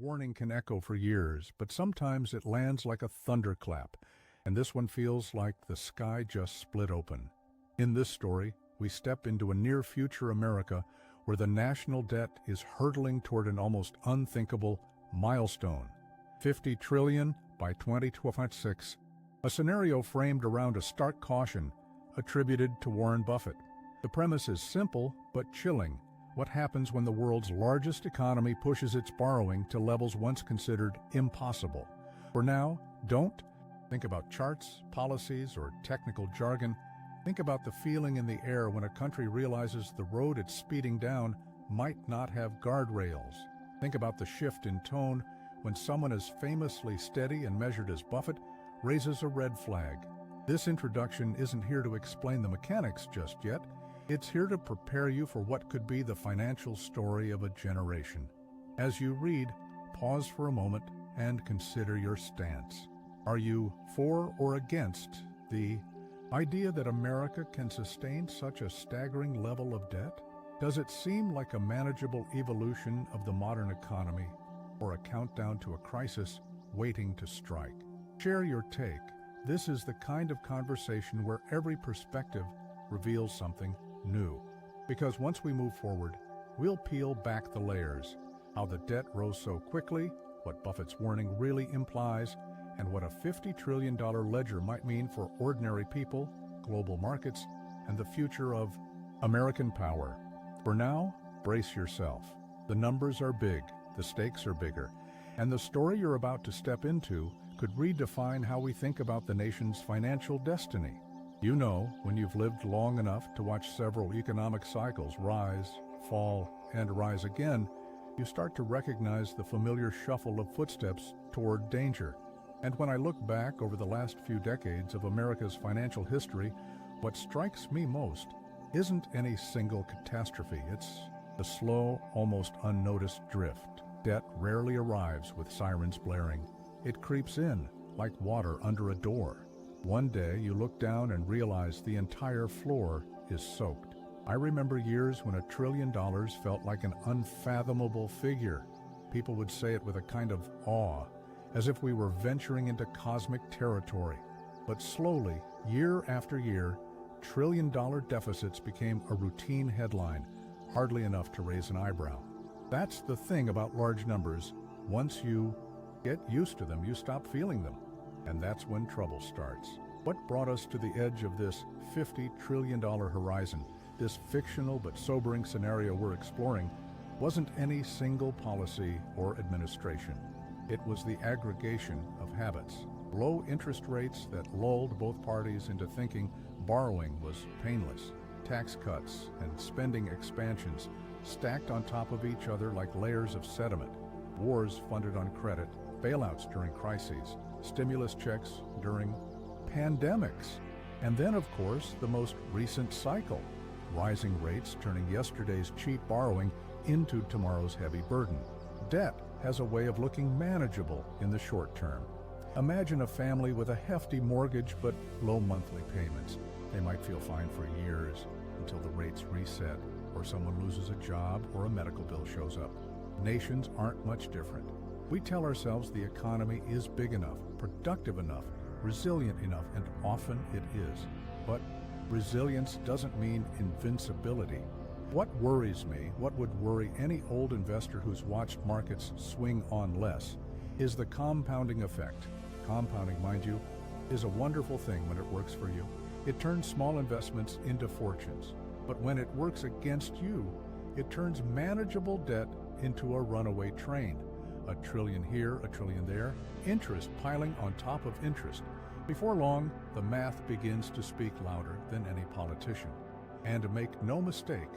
warning can echo for years, but sometimes it lands like a thunderclap, and this one feels like the sky just split open. In this story, we step into a near-future America where the national debt is hurtling toward an almost unthinkable milestone, 50 trillion by 2026, a scenario framed around a stark caution attributed to Warren Buffett. The premise is simple but chilling. What happens when the world's largest economy pushes its borrowing to levels once considered impossible? For now, don't think about charts, policies, or technical jargon. Think about the feeling in the air when a country realizes the road it's speeding down might not have guardrails. Think about the shift in tone when someone as famously steady and measured as Buffett raises a red flag. This introduction isn't here to explain the mechanics just yet. It's here to prepare you for what could be the financial story of a generation. As you read, pause for a moment and consider your stance. Are you for or against the idea that America can sustain such a staggering level of debt? Does it seem like a manageable evolution of the modern economy, or a countdown to a crisis waiting to strike? Share your take. This is the kind of conversation where every perspective reveals something new. Because once we move forward, we'll peel back the layers, how the debt rose so quickly, what Buffett's warning really implies, and what a $50 trillion ledger might mean for ordinary people, global markets, and the future of American power. For now, brace yourself. The numbers are big, the stakes are bigger, and the story you're about to step into could redefine how we think about the nation's financial destiny. You know, when you've lived long enough to watch several economic cycles rise, fall, and rise again, you start to recognize the familiar shuffle of footsteps toward danger. And when I look back over the last few decades of America's financial history, what strikes me most isn't any single catastrophe. It's the slow, almost unnoticed drift. Debt rarely arrives with sirens blaring. It creeps in like water under a door. One day you look down and realize the entire floor is soaked. I remember years when $1 trillion felt like an unfathomable figure. People would say it with a kind of awe, as if we were venturing into cosmic territory. But slowly, year after year, trillion-dollar deficits became a routine headline, hardly enough to raise an eyebrow. That's the thing about large numbers. Once you get used to them, you stop feeling them. And that's when trouble starts. What brought us to the edge of this $50 trillion horizon, this fictional but sobering scenario we're exploring, wasn't any single policy or administration. It was the aggregation of habits. Low interest rates that lulled both parties into thinking borrowing was painless. Tax cuts and spending expansions stacked on top of each other like layers of sediment. Wars funded on credit, bailouts during crises, stimulus checks during pandemics. And then, of course, the most recent cycle, rising rates turning yesterday's cheap borrowing into tomorrow's heavy burden. Debt has a way of looking manageable in the short term. Imagine a family with a hefty mortgage but low monthly payments. They might feel fine for years until the rates reset, or someone loses a job, or a medical bill shows up. Nations aren't much different. We tell ourselves the economy is big enough, productive enough, resilient enough, and often it is. But resilience doesn't mean invincibility. What worries me, what would worry any old investor who's watched markets swing on less, is the compounding effect. Compounding, mind you, is a wonderful thing when it works for you. It turns small investments into fortunes. But when it works against you, it turns manageable debt into a runaway train. $1 trillion here, $1 trillion there, interest piling on top of interest. Before long, the math begins to speak louder than any politician. And make no mistake,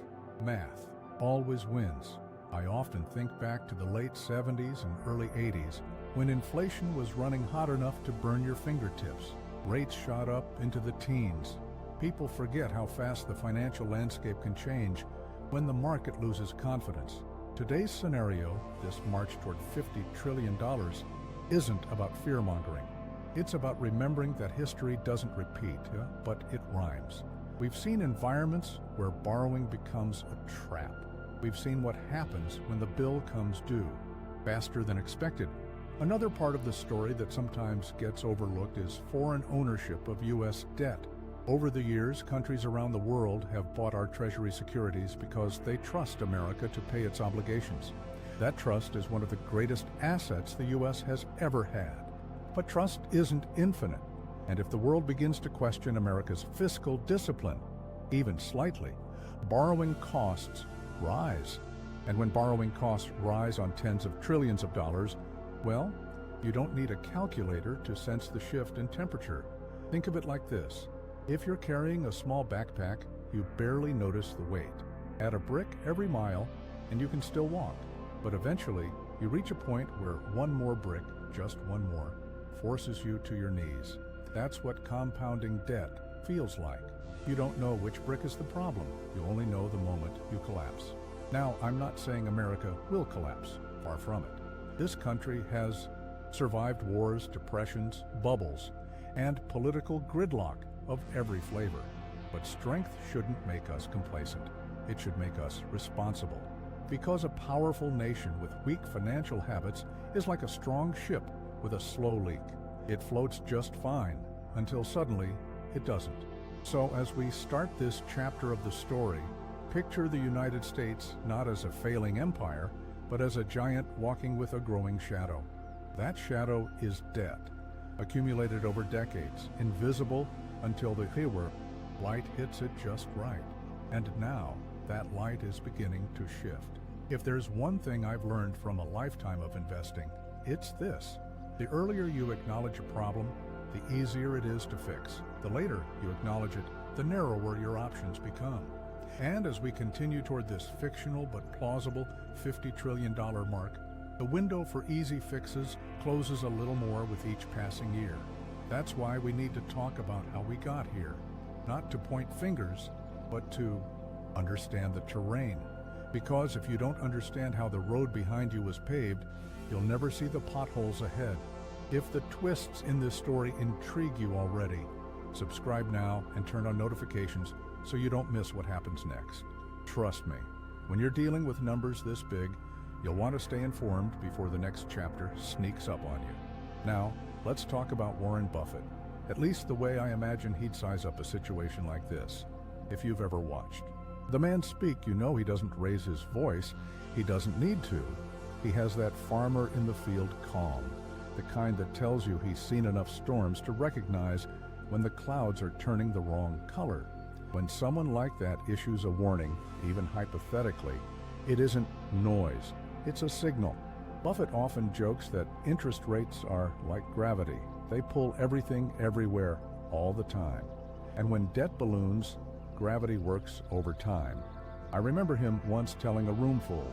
math always wins. I often think back to the late 70s and early 80s, when inflation was running hot enough to burn your fingertips. Rates shot up into the teens. People forget how fast the financial landscape can change when the market loses confidence. Today's scenario, this march toward $50 trillion, isn't about fear-mongering. It's about remembering that history doesn't repeat, but it rhymes. We've seen environments where borrowing becomes a trap. We've seen what happens when the bill comes due. faster than expected. Another part of the story that sometimes gets overlooked is foreign ownership of U.S. debt. Over the years, countries around the world have bought our Treasury securities because they trust America to pay its obligations. That trust is one of the greatest assets the U.S. has ever had. But trust isn't infinite, and if the world begins to question America's fiscal discipline, even slightly, borrowing costs rise. And when borrowing costs rise on tens of trillions of dollars, well, you don't need a calculator to sense the shift in temperature. Think of it like this. If you're carrying a small backpack, you barely notice the weight. Add a brick every mile, and you can still walk. But eventually, you reach a point where one more brick, just one more, forces you to your knees. That's what compounding debt feels like. You don't know which brick is the problem. You only know the moment you collapse. Now, I'm not saying America will collapse. Far from it. This country has survived wars, depressions, bubbles, and political gridlock of every flavor. But strength shouldn't make us complacent. It should make us responsible. Because a powerful nation with weak financial habits is like a strong ship with a slow leak. It floats just fine until suddenly it doesn't. So as we start this chapter of the story, picture the United States not as a failing empire, but as a giant walking with a growing shadow. That shadow is debt, accumulated over decades, invisible until the hour light hits it just right. And now, that light is beginning to shift. If there's one thing I've learned from a lifetime of investing, it's this. The earlier you acknowledge a problem, the easier it is to fix. The later you acknowledge it, the narrower your options become. And as we continue toward this fictional but plausible $50 trillion mark, the window for easy fixes closes a little more with each passing year. That's why we need to talk about how we got here, not to point fingers, but to understand the terrain. Because if you don't understand how the road behind you was paved, you'll never see the potholes ahead. If the twists in this story intrigue you already, subscribe now and turn on notifications so you don't miss what happens next. Trust me, when you're dealing with numbers this big, you'll want to stay informed before the next chapter sneaks up on you. Now, let's talk about Warren Buffett, at least the way I imagine he'd size up a situation like this, if you've ever watched. The man speak, you know he doesn't raise his voice. He doesn't need to. He has that farmer in the field calm, the kind that tells you he's seen enough storms to recognize when the clouds are turning the wrong color. When someone like that issues a warning, even hypothetically, it isn't noise, it's a signal. Buffett often jokes that interest rates are like gravity. They pull everything everywhere, all the time. And when debt balloons, gravity works over time. I remember him once telling a roomful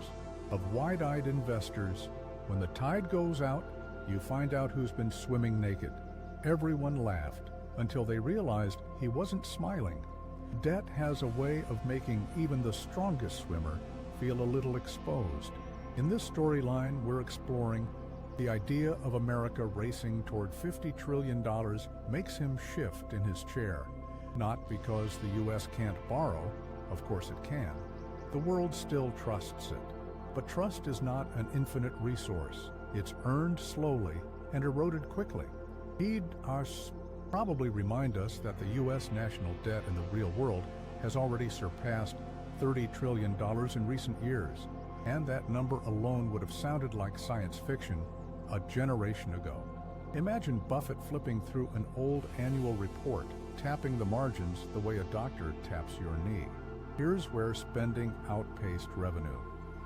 of wide-eyed investors, when the tide goes out, you find out who's been swimming naked. Everyone laughed until they realized he wasn't smiling. Debt has a way of making even the strongest swimmer feel a little exposed. In this storyline, we're exploring the idea of America racing toward $50 trillion makes him shift in his chair. Not because the U.S. can't borrow, of course it can. The world still trusts it. But trust is not an infinite resource. It's earned slowly and eroded quickly. He'd probably remind us that the U.S. national debt in the real world has already surpassed $30 trillion in recent years, and that number alone would have sounded like science fiction a generation ago. Imagine Buffett flipping through an old annual report, tapping the margins the way a doctor taps your knee. Here's where spending outpaced revenue.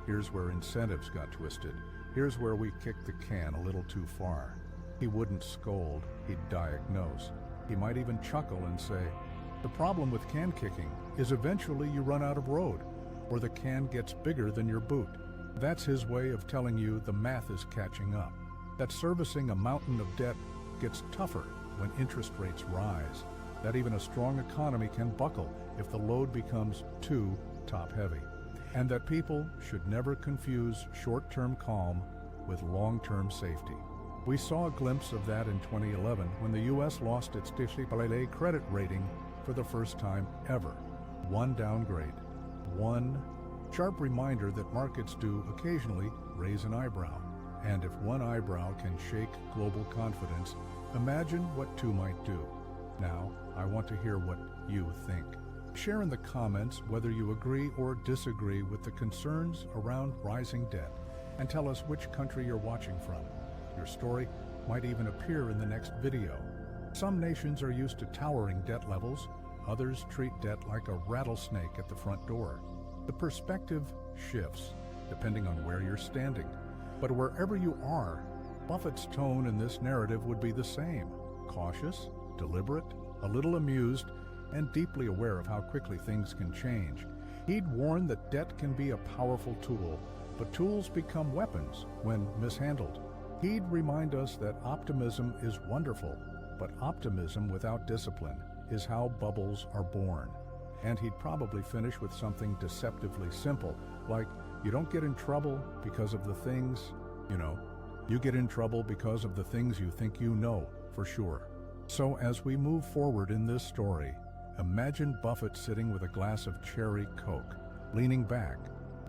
Here's where incentives got twisted. Here's where we kicked the can a little too far. He wouldn't scold, he'd diagnose. He might even chuckle and say, the problem with can kicking is eventually you run out of road, or the can gets bigger than your boot. That's his way of telling you the math is catching up, that servicing a mountain of debt gets tougher when interest rates rise, that even a strong economy can buckle if the load becomes too top-heavy, and that people should never confuse short-term calm with long-term safety. We saw a glimpse of that in 2011 when the U.S. lost its AAA credit rating for the first time ever. One downgrade, one sharp reminder that markets do occasionally raise an eyebrow. And if one eyebrow can shake global confidence, imagine what two might do. Now, I want to hear what you think. Share in the comments whether you agree or disagree with the concerns around rising debt, and tell us which country you're watching from. Your story might even appear in the next video. Some nations are used to towering debt levels. Others treat debt like a rattlesnake at the front door. The perspective shifts depending on where you're standing. But wherever you are, Buffett's tone in this narrative would be the same: cautious, deliberate, a little amused, and deeply aware of how quickly things can change. He'd warn that debt can be a powerful tool, but tools become weapons when mishandled. He'd remind us that optimism is wonderful, but optimism without discipline is how bubbles are born. And he'd probably finish with something deceptively simple, like, you don't get in trouble because of the things you know. You get in trouble because of the things you think you know for sure. So as we move forward in this story, imagine Buffett sitting with a glass of cherry Coke, leaning back,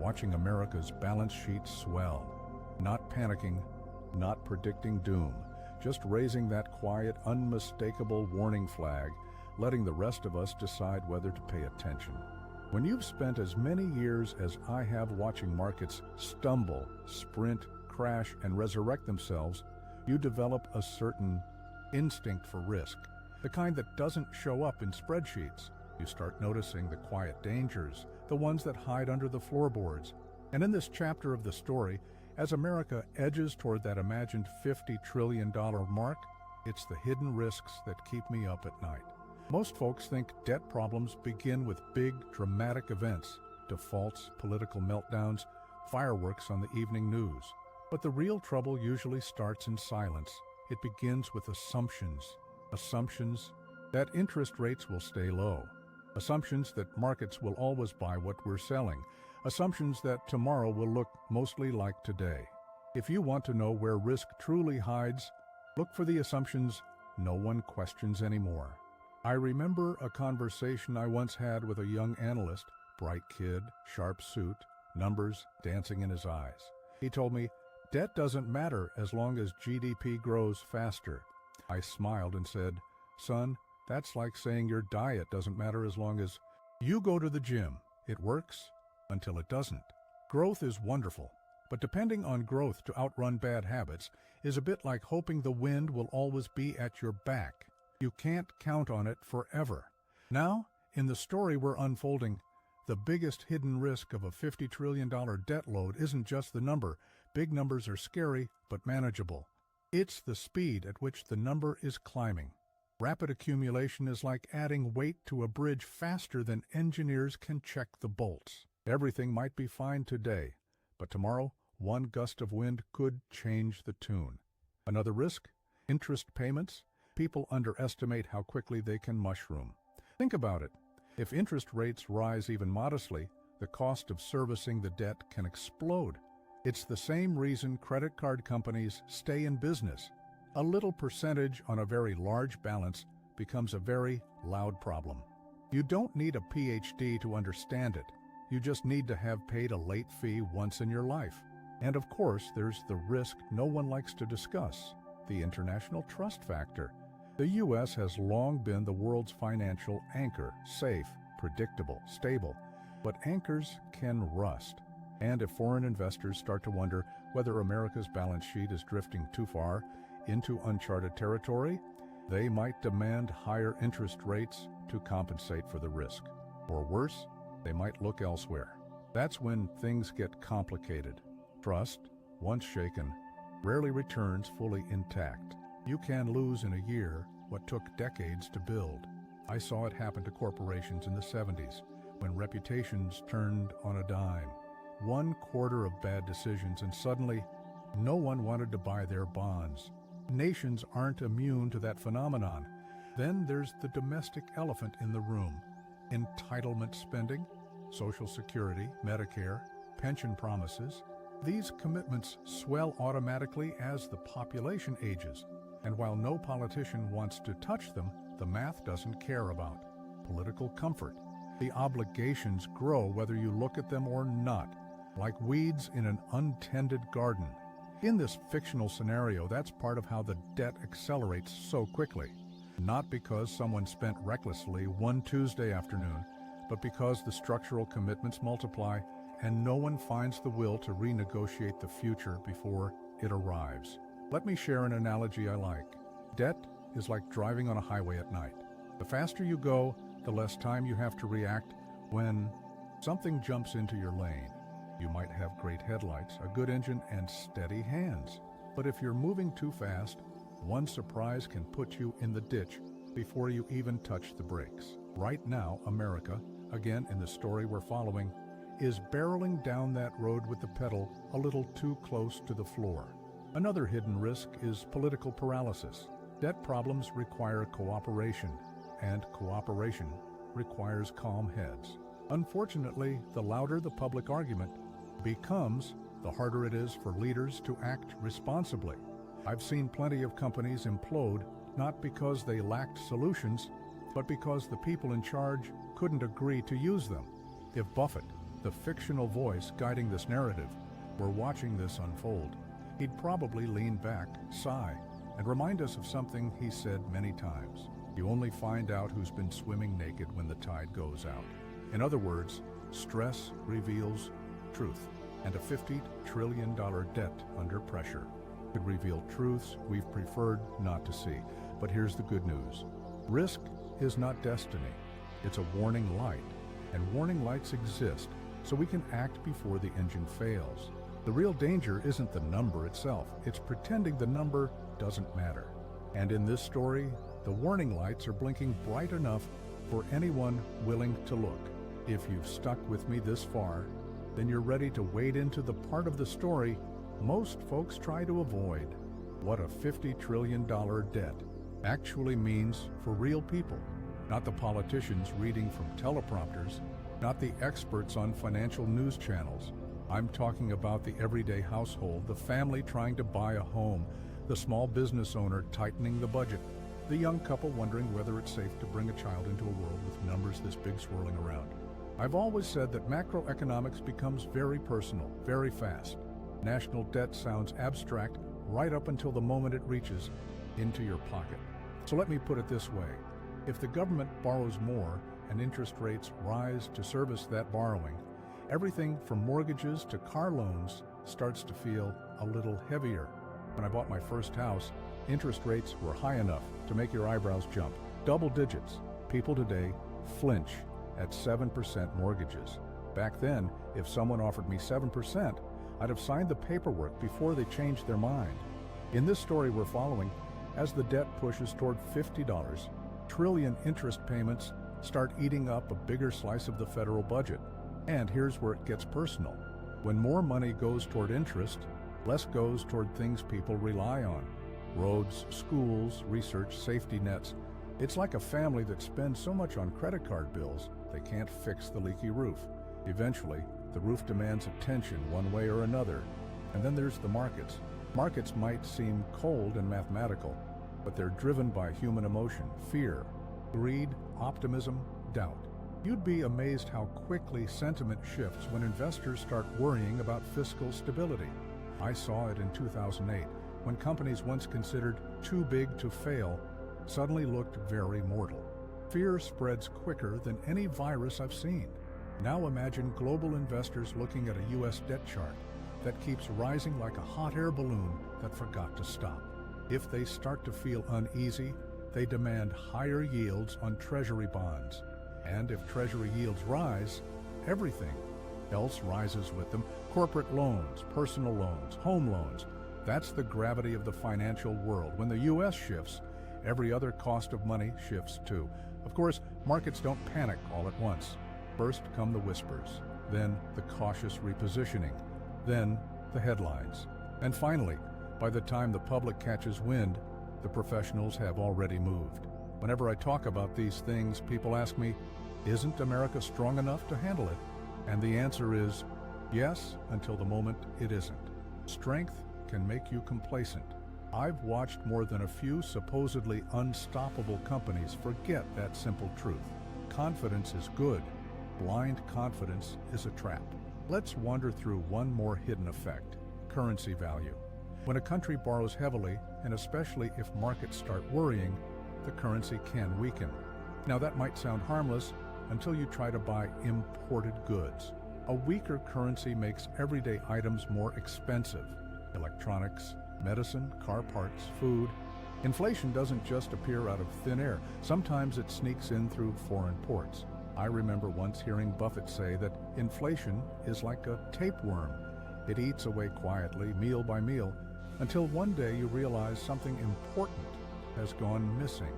watching America's balance sheet swell, not panicking, not predicting doom, just raising that quiet, unmistakable warning flag, letting the rest of us decide whether to pay attention. When you've spent as many years as I have watching markets stumble, sprint, crash, and resurrect themselves, you develop a certain instinct for risk, the kind that doesn't show up in spreadsheets. You start noticing the quiet dangers, the ones that hide under the floorboards. And in this chapter of the story, as America edges toward that imagined $50 trillion mark, it's the hidden risks that keep me up at night. Most folks think debt problems begin with big, dramatic events, defaults, political meltdowns, fireworks on the evening news. But the real trouble usually starts in silence. It begins with assumptions. Assumptions that interest rates will stay low. Assumptions that markets will always buy what we're selling. Assumptions that tomorrow will look mostly like today. If you want to know where risk truly hides, look for the assumptions no one questions anymore. I remember a conversation I once had with a young analyst, bright kid, sharp suit, numbers dancing in his eyes. He told me, "Debt doesn't matter as long as GDP grows faster." I smiled and said, "Son, that's like saying your diet doesn't matter as long as you go to the gym. It works until it doesn't." Growth is wonderful, but depending on growth to outrun bad habits is a bit like hoping the wind will always be at your back. You can't count on it forever. Now, in the story we're unfolding, the biggest hidden risk of a $50 trillion debt load isn't just the number. Big numbers are scary, but manageable. It's the speed at which the number is climbing. Rapid accumulation is like adding weight to a bridge faster than engineers can check the bolts. Everything might be fine today, but tomorrow, one gust of wind could change the tune. Another risk? Interest payments. People underestimate how quickly they can mushroom. Think about it. If interest rates rise even modestly, the cost of servicing the debt can explode. It's the same reason credit card companies stay in business. A little percentage on a very large balance becomes a very loud problem. You don't need a PhD to understand it. You just need to have paid a late fee once in your life. And of course, there's the risk no one likes to discuss, the international trust factor. The U.S. has long been the world's financial anchor, safe, predictable, stable. But anchors can rust. And if foreign investors start to wonder whether America's balance sheet is drifting too far into uncharted territory, they might demand higher interest rates to compensate for the risk. Or worse, they might look elsewhere. That's when things get complicated. Trust, once shaken, rarely returns fully intact. You can lose in a year what took decades to build. I saw it happen to corporations in the 70s, when reputations turned on a dime. One quarter of bad decisions and suddenly, no one wanted to buy their bonds. Nations aren't immune to that phenomenon. Then there's the domestic elephant in the room. Entitlement spending, Social Security, Medicare, pension promises. These commitments swell automatically as the population ages. And while no politician wants to touch them, the math doesn't care about political comfort. The obligations grow whether you look at them or not, like weeds in an untended garden. In this fictional scenario, that's part of how the debt accelerates so quickly. Not because someone spent recklessly one Tuesday afternoon, but because the structural commitments multiply and no one finds the will to renegotiate the future before it arrives. Let me share an analogy I like. Debt is like driving on a highway at night. The faster you go, the less time you have to react when something jumps into your lane. You might have great headlights, a good engine, and steady hands. But if you're moving too fast, one surprise can put you in the ditch before you even touch the brakes. Right now, America, again in the story we're following, is barreling down that road with the pedal a little too close to the floor. Another hidden risk is political paralysis. Debt problems require cooperation, and cooperation requires calm heads. Unfortunately, the louder the public argument becomes, the harder it is for leaders to act responsibly. I've seen plenty of companies implode not because they lacked solutions, but because the people in charge couldn't agree to use them. If Buffett, the fictional voice guiding this narrative, were watching this unfold, he'd probably lean back, sigh, and remind us of something he said many times. You only find out who's been swimming naked when the tide goes out. In other words, stress reveals truth, and a $50 trillion debt under pressure could reveal truths we've preferred not to see. But here's the good news. Risk is not destiny. It's a warning light, and warning lights exist so we can act before the engine fails. The real danger isn't the number itself. It's pretending the number doesn't matter. And in this story, the warning lights are blinking bright enough for anyone willing to look. If you've stuck with me this far, then you're ready to wade into the part of the story most folks try to avoid. What a $50 trillion debt actually means for real people. Not the politicians reading from teleprompters, not the experts on financial news channels. I'm talking about the everyday household, the family trying to buy a home, the small business owner tightening the budget, the young couple wondering whether it's safe to bring a child into a world with numbers this big swirling around. I've always said that macroeconomics becomes very personal, very fast. National debt sounds abstract right up until the moment it reaches into your pocket. So let me put it this way. If the government borrows more and interest rates rise to service that borrowing, everything from mortgages to car loans starts to feel a little heavier. When I bought my first house, interest rates were high enough to make your eyebrows jump. Double digits. People today flinch at 7% mortgages. Back then, if someone offered me 7%, I'd have signed the paperwork before they changed their mind. In this story we're following, as the debt pushes toward $50 trillion, interest payments start eating up a bigger slice of the federal budget. And here's where it gets personal. When more money goes toward interest, less goes toward things people rely on. Roads, schools, research, safety nets. It's like a family that spends so much on credit card bills, they can't fix the leaky roof. Eventually, the roof demands attention one way or another. And then there's the markets. Markets might seem cold and mathematical, but they're driven by human emotion, fear, greed, optimism, doubt. You'd be amazed how quickly sentiment shifts when investors start worrying about fiscal stability. I saw it in 2008, when companies once considered too big to fail suddenly looked very mortal. Fear spreads quicker than any virus I've seen. Now imagine global investors looking at a U.S. debt chart that keeps rising like a hot air balloon that forgot to stop. If they start to feel uneasy, they demand higher yields on treasury bonds. And if treasury yields rise, everything else rises with them. Corporate loans, personal loans, home loans. That's the gravity of the financial world. When the U.S. shifts, every other cost of money shifts too. Of course, markets don't panic all at once. First come the whispers, then the cautious repositioning, then the headlines. And finally, by the time the public catches wind, the professionals have already moved. Whenever I talk about these things, people ask me, isn't America strong enough to handle it? And the answer is yes, until the moment it isn't. Strength can make you complacent. I've watched more than a few supposedly unstoppable companies forget that simple truth. Confidence is good. Blind confidence is a trap. Let's wander through one more hidden effect: currency value. When a country borrows heavily, and especially if markets start worrying, the currency can weaken. Now that might sound harmless until you try to buy imported goods. A weaker currency makes everyday items more expensive. Electronics, medicine, car parts, food. Inflation doesn't just appear out of thin air. Sometimes it sneaks in through foreign ports. I remember once hearing Buffett say that inflation is like a tapeworm. It eats away quietly, meal by meal, until one day you realize something important has gone missing.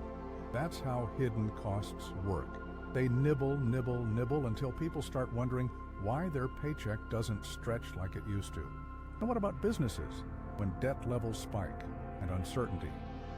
That's how hidden costs work. They nibble, nibble, nibble until people start wondering why their paycheck doesn't stretch like it used to. And what about businesses? When debt levels spike and uncertainty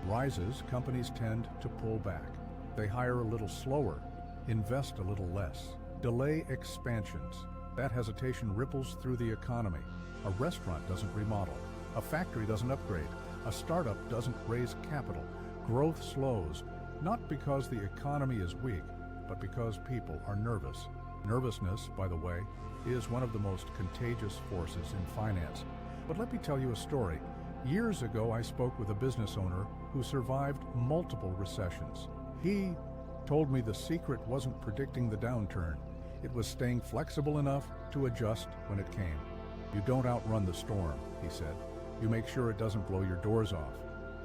rises, companies tend to pull back. They hire a little slower, invest a little less, delay expansions. That hesitation ripples through the economy. A restaurant doesn't remodel. A factory doesn't upgrade. A startup doesn't raise capital. Growth slows, not because the economy is weak, but because people are nervous. Nervousness, by the way, is one of the most contagious forces in finance. But let me tell you a story. Years ago, I spoke with a business owner who survived multiple recessions. He told me the secret wasn't predicting the downturn. It was staying flexible enough to adjust when it came. You don't outrun the storm, he said. You make sure it doesn't blow your doors off.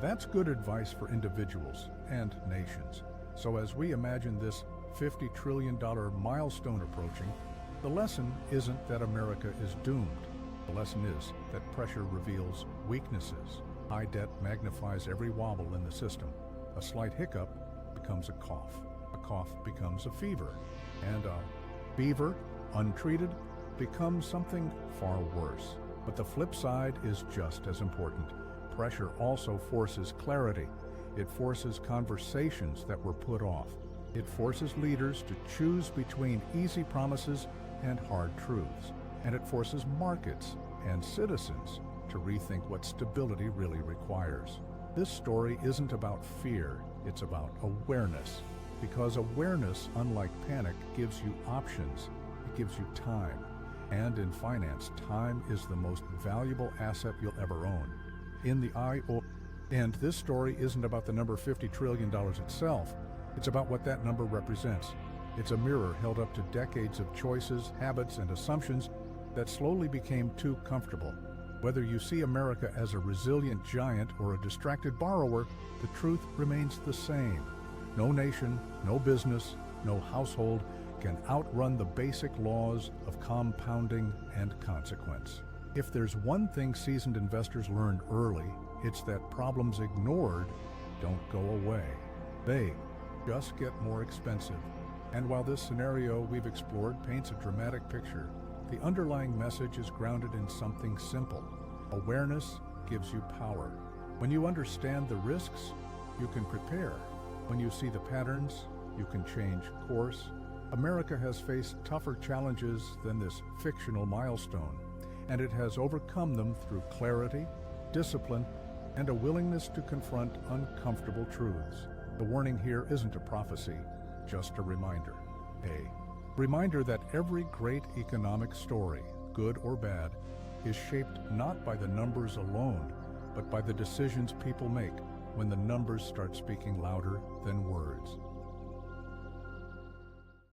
That's good advice for individuals and nations. So as we imagine this $50 trillion milestone approaching, the lesson isn't that America is doomed. The lesson is that pressure reveals weaknesses. High debt magnifies every wobble in the system. A slight hiccup becomes a cough. A cough becomes a fever. And a fever, untreated, becomes something far worse. But the flip side is just as important. Pressure also forces clarity. It forces conversations that were put off. It forces leaders to choose between easy promises and hard truths. And it forces markets and citizens to rethink what stability really requires. This story isn't about fear, it's about awareness. Because awareness, unlike panic, gives you options. It gives you time. And in finance, time is the most valuable asset you'll ever own. And this story isn't about the number $50 trillion itself. It's about what that number represents. It's a mirror held up to decades of choices, habits, and assumptions that slowly became too comfortable. Whether you see America as a resilient giant or a distracted borrower, the truth remains the same. No nation, no business, no household can outrun the basic laws of compounding and consequence. If there's one thing seasoned investors learned early, it's that problems ignored don't go away. They just get more expensive. And while this scenario we've explored paints a dramatic picture, the underlying message is grounded in something simple. Awareness gives you power. When you understand the risks, you can prepare. When you see the patterns, you can change course. America has faced tougher challenges than this fictional milestone, and it has overcome them through clarity, discipline, and a willingness to confront uncomfortable truths. The warning here isn't a prophecy, just a reminder. A reminder that every great economic story, good or bad, is shaped not by the numbers alone, but by the decisions people make when the numbers start speaking louder than words.